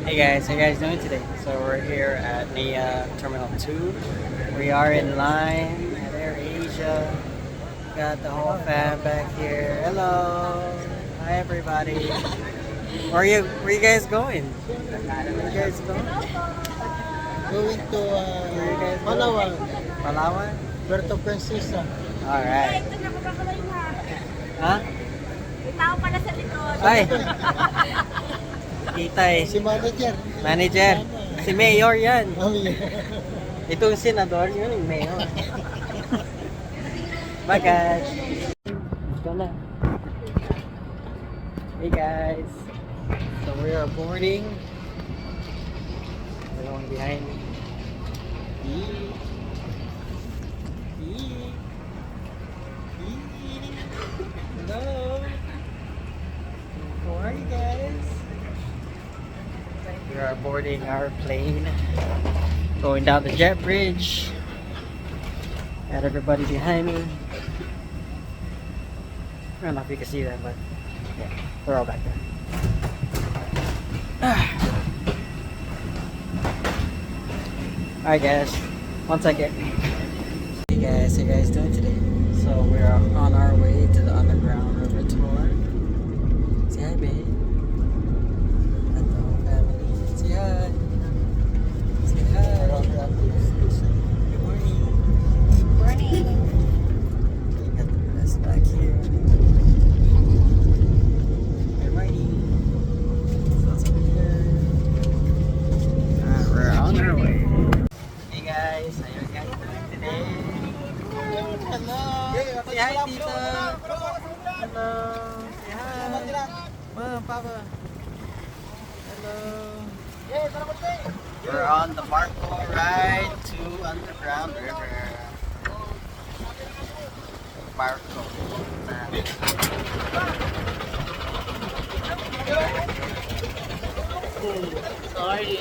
Hey guys, how you guys doing today? So we're here at NIA Terminal 2. We are in line at AirAsia. Got the whole fam back here. Hello! Hi everybody. Where you guys going? Where you guys going? Going to Where you guys going? Palawan, Palawan? Puerto Princesa. Alright. Ito na magkakalayo na. Ha? May tao pala sa likod. Ay! Kita eh. Si manager. Manager. Si Mayor yan. Oh, yeah. Itong senador, yun yung Mayor. Bye guys. Let's go na. Hey guys. So we are boarding. There's no one behind me. Yee. Yee. Yee. Hello. How are you guys? We are boarding our plane. Going down the jet bridge. Got everybody behind me. I don't know if you can see that, but yeah, they're all back there. Alright guys, 1 second. Hey guys, how you guys doing today? So we're on our way to the underground river tour. Say hi babe. Hello family. Say hi. Say hi. Good morning. Morning. We got the rest back here. Good morning. Sounds good. We're on our way. Hey guys, how you guys doing today? Hello. Say hi, Tita. Hello. Say hi. Mom, Papa. Hello. We're on the Marco ride to Underground River. Marco. Sorry.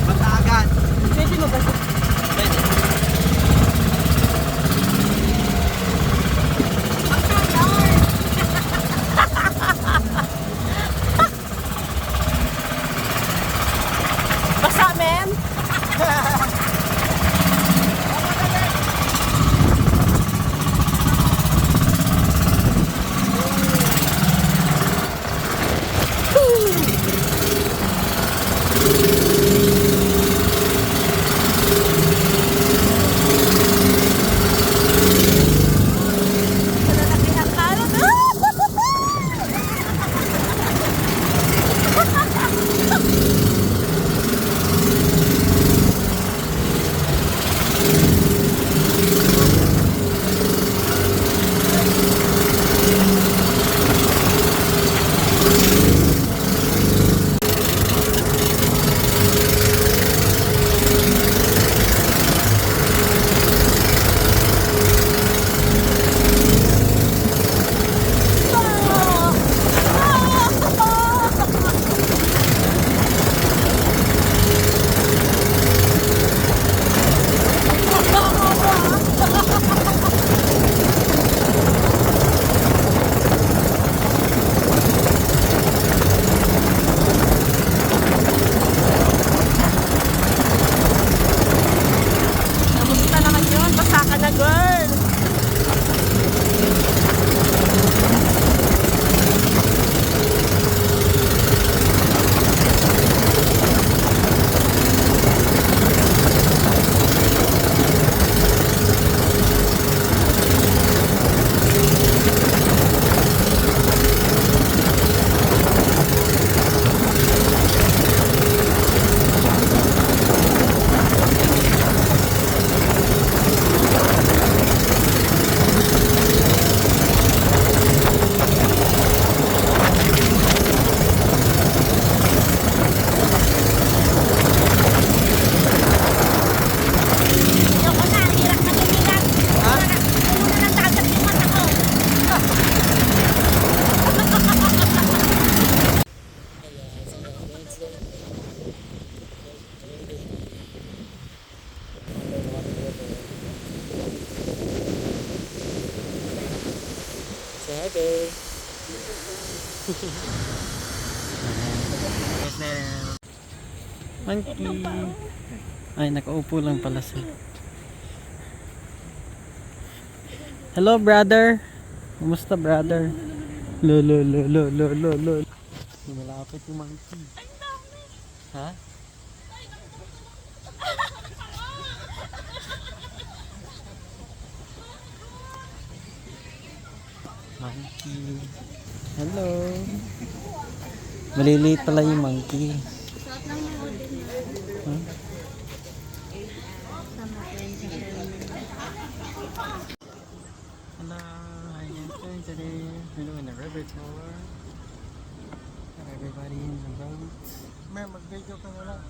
Mataagad. Pwede mo ba? Pwede. Basa, men. Monkey. Ay, nakaupo lang pala siya. Hello, brother. Kumusta, brother? Lo. Malapit yung monkey. Ha? Monkey. Hello. Maliliit pala yung monkey. Suot lang yung order niya. Huh? Sama ko yun sa Hello, how you guys doing today? We're doing the river tour. Got everybody in the boat. May mag-video ka na lang.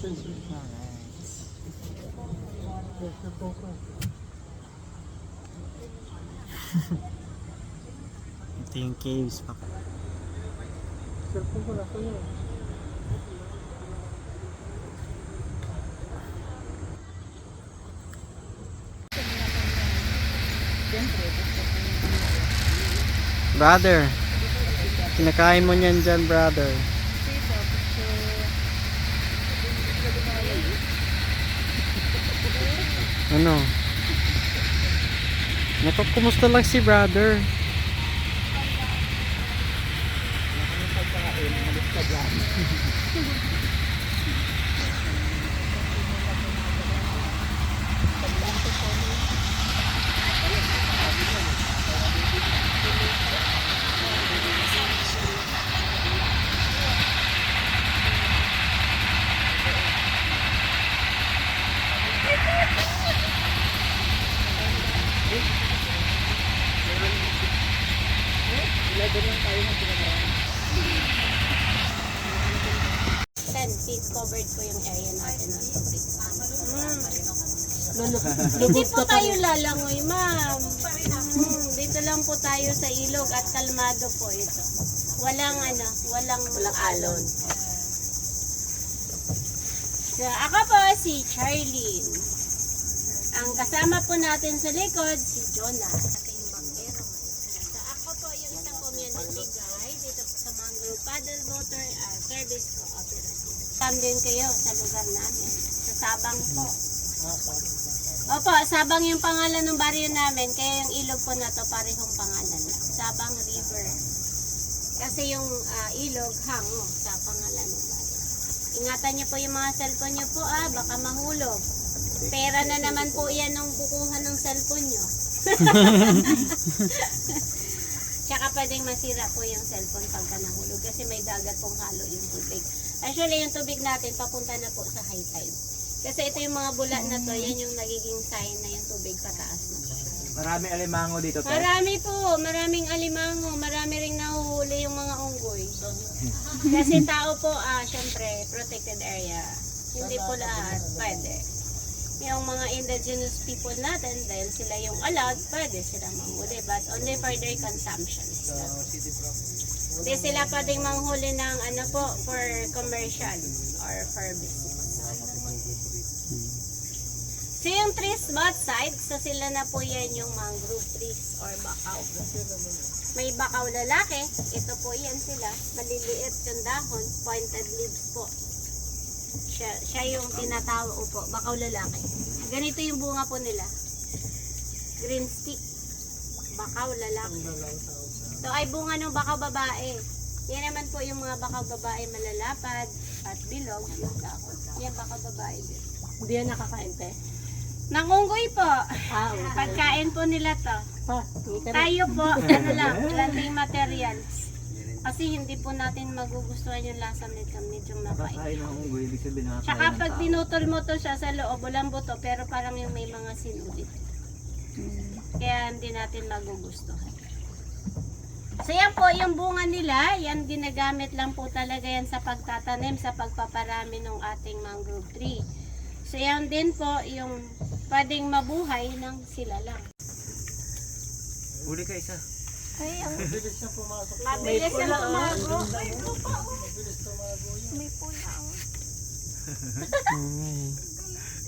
Alright. Ito yung caves pa. Cellphone ko na sa'yo. Brother, kinakain mo niyan dyan, brother. Ano? Kumusta lang si brother? Covered ko yung area natin ng tubig. Hindi po tayo lalangoy, ma'am. Dito lang po tayo sa ilog at kalmado po ito. Walang alon. So, ako po si Charlene. Ang kasama po natin sa likod, si Jonah. So, ako po yung isang community guide dito sa Mangrove Paddle Boater Service Cooperative. Come din kayo sa lugar namin. Sa Sabang po. Opo, Sabang yung pangalan ng baryo namin. Kaya yung ilog po na to parehong pangalan lang. Sabang River. Kasi yung ilog hango sa pangalan ng baryo. Ingatan niyo po yung mga cellphone niyo po baka mahulog. Pera na naman po yan nung kukuha ng cellphone niyo. Tsaka pwedeng masira po yung cellphone pagka nahulog kasi may dagat pong halo yung tubig. Actually, yung tubig natin papunta na po sa high tide. Kasi ito yung mga bula na to, yan yung nagiging sign na yung tubig pataas na po. Maraming alimango dito, te. Marami po, maraming alimango, marami ring nahuhuli yung mga unggoy. Kasi tao po, syempre, protected area. Hindi po lahat, pwede. Yung mga indigenous people natin, dahil sila yung allowed, pwede sila manghuli, but only for their consumption. Hindi sila pwedeng manghuli ng for commercial or for business. So yung trees both sides, so sila na po yan yung mangrove trees or bakaw. May bakaw lalaki, ito po yan sila, maliliit yung dahon, pointed leaves po. Siya yung tinatawag po, bakaw lalaki. Ganito yung bunga po nila. Green stick, bakaw lalaki. Ito ay bunga ng bakaw babae. Yan naman po yung mga bakaw babae malalapad at bilog. Yan bakaw babae din. Hindi yan nakakain, te. Nangunggoy po. Okay. Pagkain po nila to. Tayo po, planting materials. Kasi hindi po natin magugustuhan yung lasa nito, medyo mapait. Nakakain ng unggoy, ibig sabihin nakakain Tsaka ng pag tao. pinutol mo to siya sa loob, walang buto, pero parang yung may mga sinudit. Kaya hindi natin magugustuhan. So yan po, yung bunga nila, yan ginagamit lang po talaga yan sa pagtatanim, sa pagpaparami ng ating mangrove tree. So yan din po, yung pwedeng mabuhay ng sila lang. Huli ka isa. Bilis na pumasok. Mabilis yung tumago.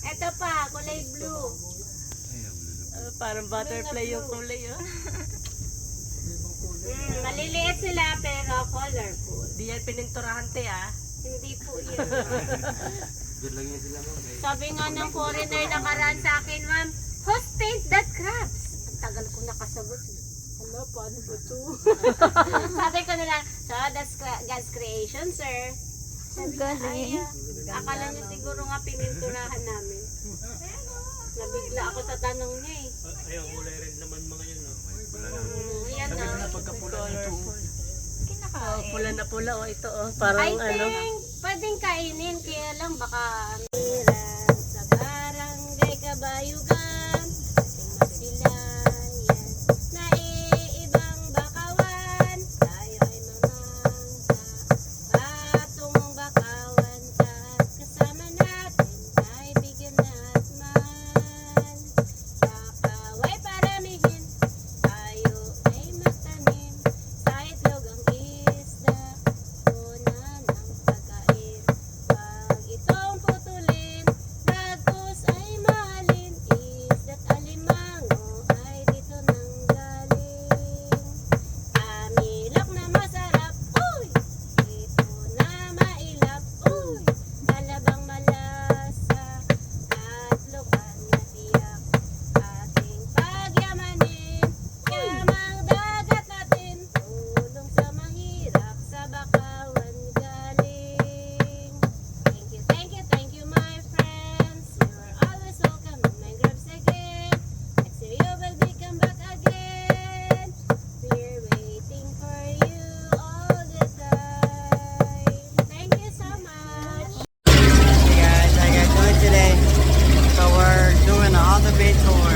Ito pa, kulay blue. Parang butterfly yung kulay, oh. Maliliit sila pero colorful. Di yan pininturahan te ah. Hindi po yun. Sabi nga ng foreigner nakaraan sa akin, ma'am, who's paint that crabs? Ang tagal ko nakasagot. Ano, paano ba ito? Sabi ko nila, so that's God's creation, sir. Sabi ko, ay, akala niya siguro nga pininturahan namin. Nabigla ako sa tanong niya eh. Ay, ang kulay red naman mga yun, no? Yan na. Pagkapula nito. Oh, pula na pula oh ito oh. Parang I ano. think, pwedeng kainin, kaya lang baka miran sa barangay Kabayugan. Masilayan, naiibang bakawan. Tayo ay mamangsa, patong bakawan. At kasama natin, kaibigan at mahal. Yakaway paramihin, tayo ay magtanim. Sa itlog ang isda, una ng pagkain. Wag itong putulin, bagkus ay mahalin. Isda't alimango ay dito nang galing. Kamilok na masarap, uy! Ito na mailap, uy! Talabang malasa, katlokan na tiyak. Ating pagyamanin, yamang dagat natin. Tulong sa mahirap, sa bakawan galing. Thank you, my friends. You're always welcome in my grubs again. Next year you will be come back again. We're waiting for you all the time. Thank you so much. Hey guys, how you guys doing today? So we're doing an on the bay tour.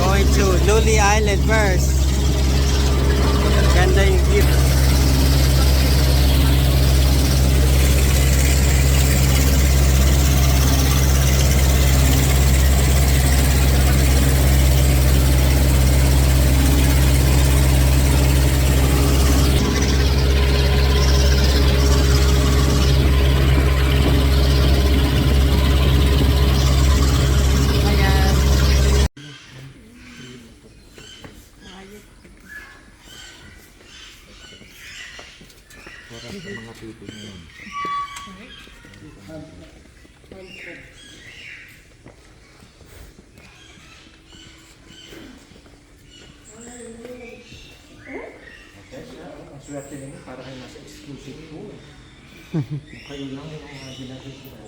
Going to Luli Island first. Ganda yung view. Hi guys. Ang swerte ninyo para kayo nasa exclusive tour. Kayo lang yung mga ginagawa.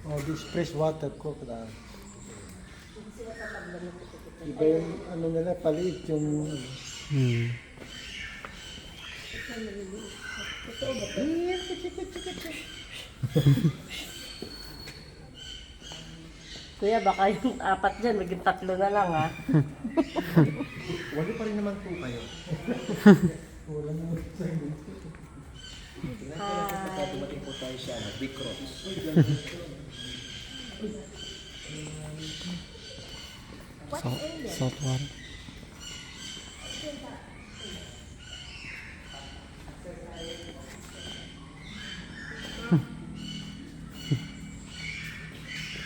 Oh, this fresh water crocodile. Iba yung ano nila, paliit yung Hmm. Kuya baka yung apat dyan, maging 3 na lang ah. wali pa rin naman po kayo. Wala naman tayo. Tingnan ko lang kung dumating po tayo siya na Big Cross. Salt water.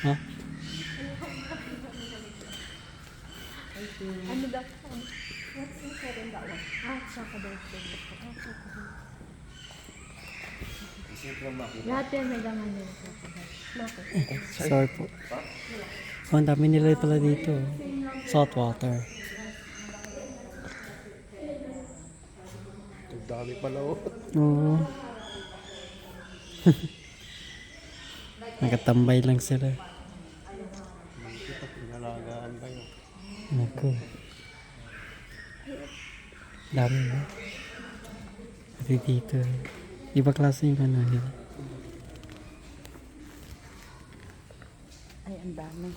Huh? Sorry po. Oh, ang dami nila pala dito. Salt water. Ang dami pala oh. Oo. Nakatambay lang sila. Pinalagaan kayo. Naku. Dami na. Pati dito. Iba klase yung ano nila. Ay, ang dami.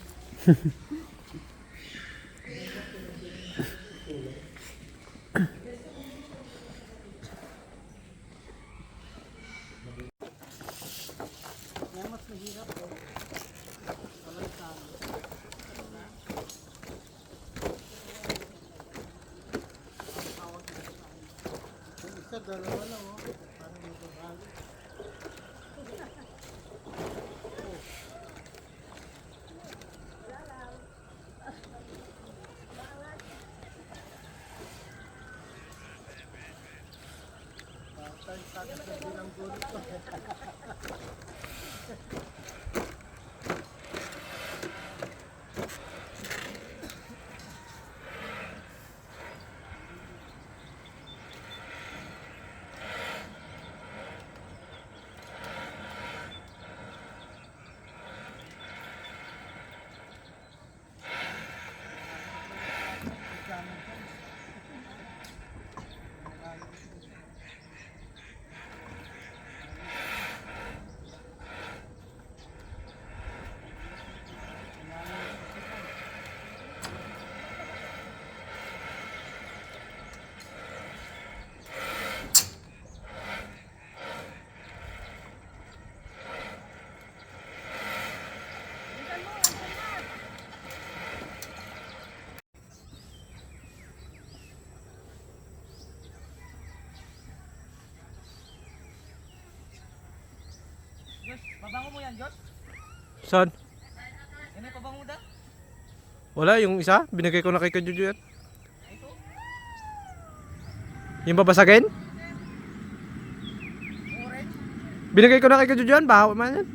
Pabango mo yan, Josh? Saan? Yan yung pabango da? Wala, yung isa. Binigay ko na kay Kajuju yan. Yung babasagin? Binigay ko na kay Kajuju yan. Bahaw man yan.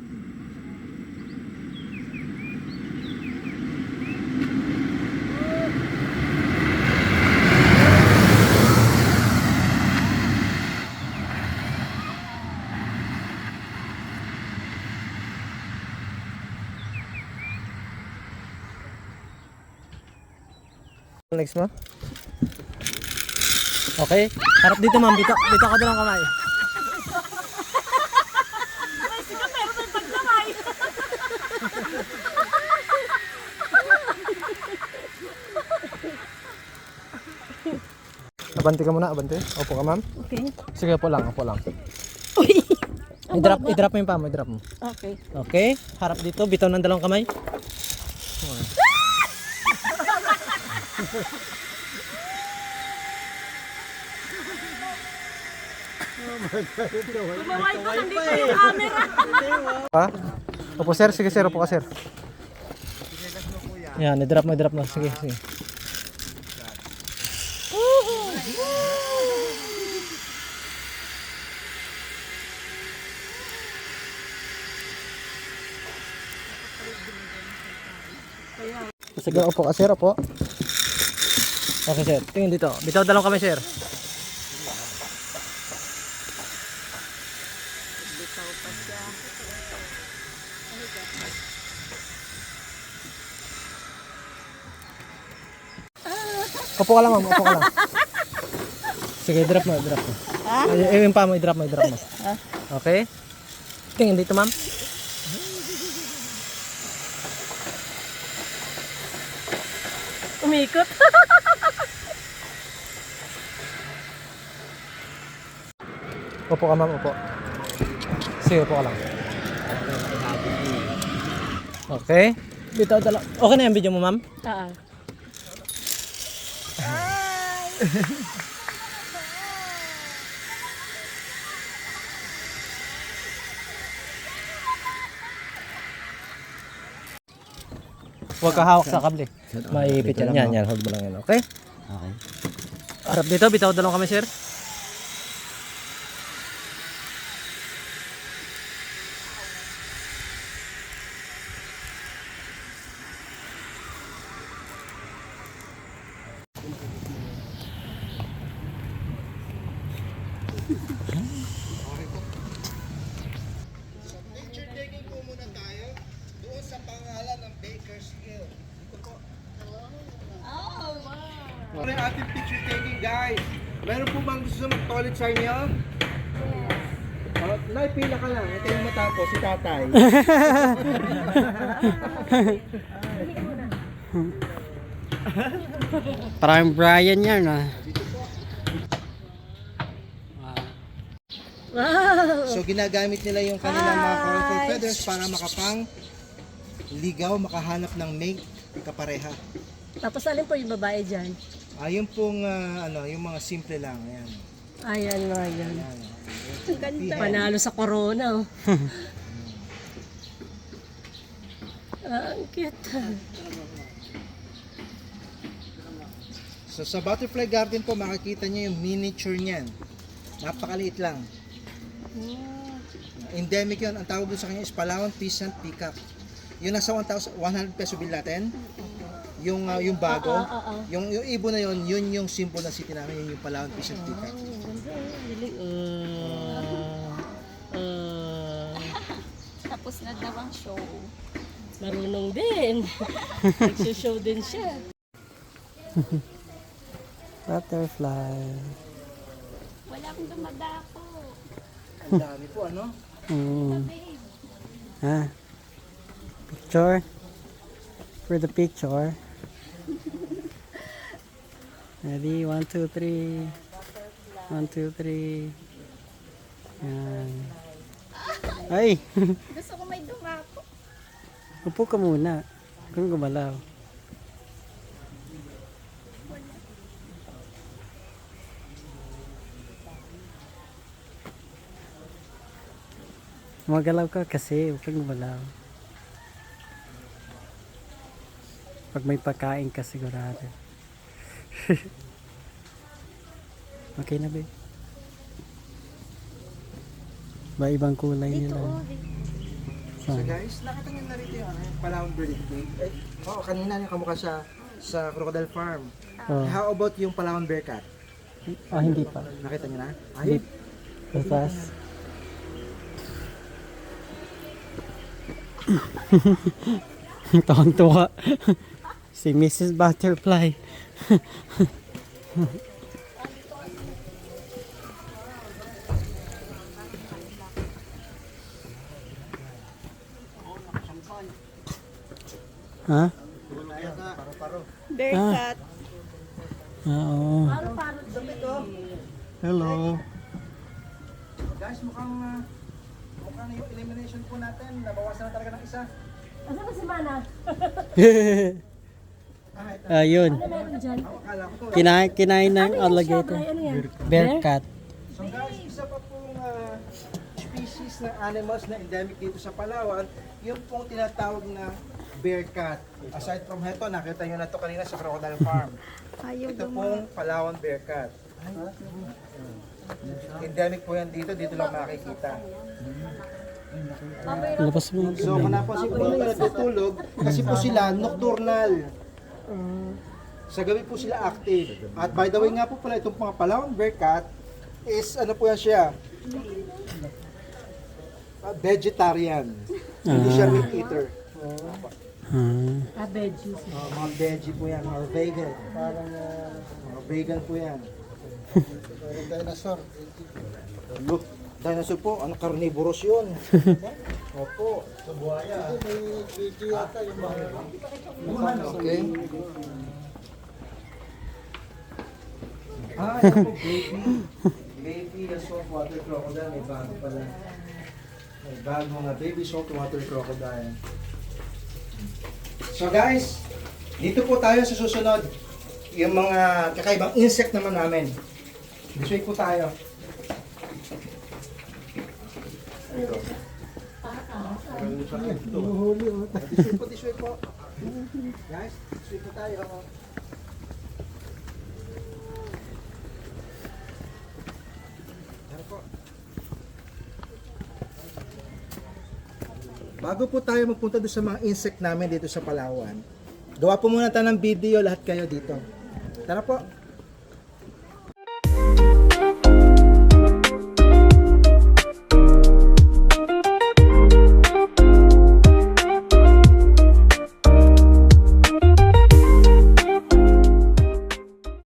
Next mo? Okay. Harap dito ma'am. Dito ka dalang kamay. Abante ka muna, abante. Opo ka ma'am. Okay. Sige, opo lang, opo lang. Uy! I-drop mo yung paa mo, i-drop mo. Okay. Okay. Harap dito, bitaw ng dalawang kamay. Tumaway ko, nandito yung camera. Ha? Opo sir, sige sir, opo ka sir. Yan, i-drop mo. Sige, sige. Sige, opo ka sir, opo. Okay sir, tingin dito. Bitaw dalawang kami sir. Opo ka lang ma'am, opo ka lang. Sige, drop mo. Yung pa mo, i-drop mo. Okay? Tingin dito ma'am. Umikot. Opo ka ma'am, opo. Sige, opo ka lang. Okay. Dito, dalawa. Okay na yung video mo ma'am? Huwag ka hawak sa kable. Maipit yan. Yan, hold mo lang yan. Okay? Okay. Harap dito, bitaw dalawang kami sir. Picture taking po muna tayo doon sa pangalan ng Bakersfield. Dito po. Oh, wow. Ano yung ating picture taking, guys? Meron po bang gusto mag-toilet sa inyo? Nay, pila ka lang. Ito yung matapos, si tatay. Parang Brian yan ah. So ginagamit nila yung kanilang mga colorful feathers para makapang ligaw, makahanap ng mate, kapareha. Tapos alin po yung babae dyan? Yung pong yung mga simple lang, ayan. Ayan mga yan. Ang ganda. Panalo sa corona. Oh. Ang cute. So sa butterfly garden po makikita niyo yung miniature niyan. Napakaliit lang. Endemic yun. Ang tawag doon sa kanya is Palawan Peasant Peacock. Yung nasa 1,100 peso bill natin. Yung bago. Yung ibon na yun yung symbol ng city namin. Yun yung Palawan Peasant Peacock. Tapos na daw ang show. Marunong din. Nagsushow din siya. Butterfly. Wala akong dumadako. Ang dami po ano. Ah. Picture. For the picture. Ready? 1, 2, 3. 1, 2, 3. Yan. Ay! Gusto ko may dumako. Upo ka muna. Kung gumalaw. Magalaw ka kasi, huwag kang gumalaw. Pag may pagkain ka sigurado. Okay na ba? Ba ibang kulay nila? So guys, nakita niyo na rito yung Palawan Bird Cage. Kanina yung kamukha sa Crocodile Farm. Oh. How about yung Palawan Bearcat? Ah, hindi pa. Nakita niyo na? Hindi. Ay, Tapos. Tawang-tuwa. Si Mrs. Butterfly. Ha? Bearcat. Oo. Hello. guys, mukhang yung elimination po natin. Nabawasan na talaga ng isa. Asa ba si Mana? Ayun. Akala ko to. Kinain ng alligator. Ano yan? Bearcat. So guys, isa pa pong species ng animals na endemic dito sa Palawan, yung pong tinatawag na bearcat. Aside from ito, nakita nyo na to kanina sa Crocodile Farm. Ito pong Palawan bearcat. Endemic po yan dito lang makikita. Labas mo. So kung napansin po nyo natutulog, kasi po sila nocturnal. Sa gabi po sila active. At by the way nga po pala, itong mga Palawan bearcat is ano po yan siya? Vegetarian. Hindi siya meat eater. Veggies. Mga veggie po yan, or vegan. Parang mga vegan po yan. Dinosaur. Look, dinosaur po, ano carnivorous yun. Opo, sa buhaya. May video yata yung mga. Okay. Ito po, baby. Baby saltwater crocodile. May bago pala. May bago nga baby saltwater crocodile. So guys, dito po tayo sa susunod. Yung mga kakaibang insect naman namin. This way po tayo. This way po. Guys, this way po tayo. Yan po. Bago po tayo magpunta doon sa mga insect namin dito sa Palawan, gawa po muna tayo ng video lahat kayo dito. Tara po.